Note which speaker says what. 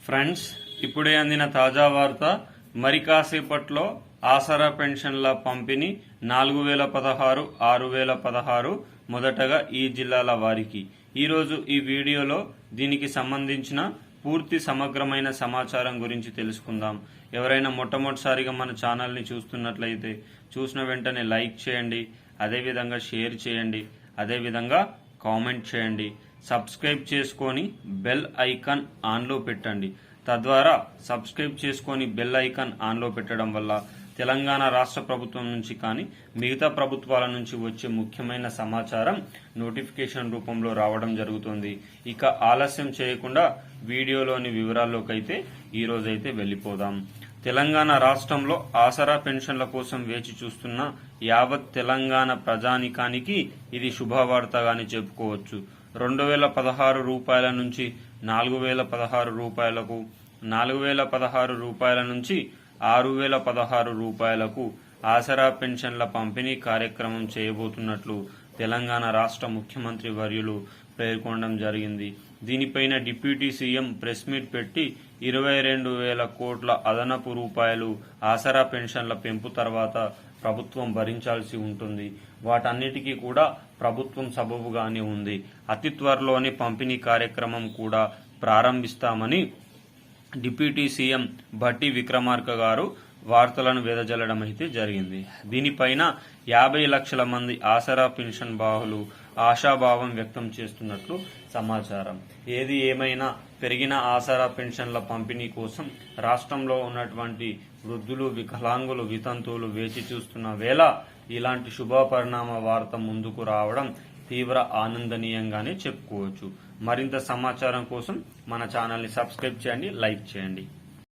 Speaker 1: Friends, ఇప్పుడే అందిన తాజా వార్త. మరి కాసేపట్లో ఆసరా పెన్షన్ల పంపిణీ 4016, 6016 మొదటగా ఈ జిల్లాల వారికి. ఈరోజు ఈ వీడియోలో దీనికి సంబంధించిన పూర్తి సమగ్రమైన సమాచారం గురించి తెలుసుకుందాం. ఎవరైనా మొట్టమొదటిసారిగా మన ఛానల్ని చూస్తున్నట్లయితే చూసిన వెంటనే లైక్ చేయండి, అదేవిధంగా షేర్ చేయండి, అదేవిధంగా కామెంట్ చేయండి. సబ్స్క్రైబ్ చేసుకొని బెల్ ఐకాన్ ఆన్లో పెట్టండి. తద్వారా సబ్స్క్రైబ్ చేసుకొని బెల్ ఐకాన్ ఆన్లో పెట్టడం వల్ల తెలంగాణ రాష్ట్ర ప్రభుత్వం నుంచి కానీ మిగతా ప్రభుత్వాల నుంచి వచ్చే ముఖ్యమైన సమాచారం నోటిఫికేషన్ రూపంలో రావడం జరుగుతుంది. ఇక ఆలస్యం చేయకుండా వీడియోలోని వివరాల్లోకైతే ఈరోజైతే వెళ్ళిపోదాం. తెలంగాణ రాష్ట్రంలో ఆసరా పెన్షన్ల కోసం వేచి చూస్తున్న యావత్ తెలంగాణ ప్రజానికానికి ఇది శుభవార్తగానే చెప్పుకోవచ్చు. 2016 రూపాయల నుంచి 4016 రూపాయలకు, 4016 రూపాయల నుంచి 6016 రూపాయలకు ఆసరా పెన్షన్ల పంపిణీ కార్యక్రమం చేయబోతున్నట్లు తెలంగాణ రాష్ట్ర ముఖ్యమంత్రి వర్యులు పేర్కొనడం జరిగింది. దీనిపైన డిప్యూటీ సీఎం ప్రెస్ మీట్ పెట్టి 22,000 కోట్ల అదనపు రూపాయలు ఆసరా పెన్షన్ల పెంపు తర్వాత ప్రభుత్వం భరించాల్సి ఉంటుంది. వాటన్నిటికీ కూడా ప్రభుత్వం సబబుగానే ఉంది. అతి త్వరలోనే పంపిణీ కార్యక్రమం కూడా ప్రారంభిస్తామని డిప్యూటీ సీఎం భట్టి విక్రమార్క గారు వార్తలను వెదజల్లడం అయితే జరిగింది. దీనిపైన 50 లక్షల మంది ఆసరా పెన్షన్ బాహులు ఆశాభావం వ్యక్తం చేస్తున్నట్లు సమాచారం. ఏది ఏమైనా పెరిగిన ఆసరా పెన్షన్ల పంపిణీ కోసం రాష్ట్రంలో ఉన్నటువంటి వృద్ధులు, వికలాంగులు, వితంతువులు వేచి చూస్తున్న వేళ ఇలాంటి శుభ పరిణామ వార్త ముందుకు రావడం తీవ్ర ఆనందనీయంగానే చెప్పుకోవచ్చు. మరింత సమాచారం కోసం మన ఛానల్ని సబ్స్క్రైబ్ చేయండి, లైక్ చేయండి.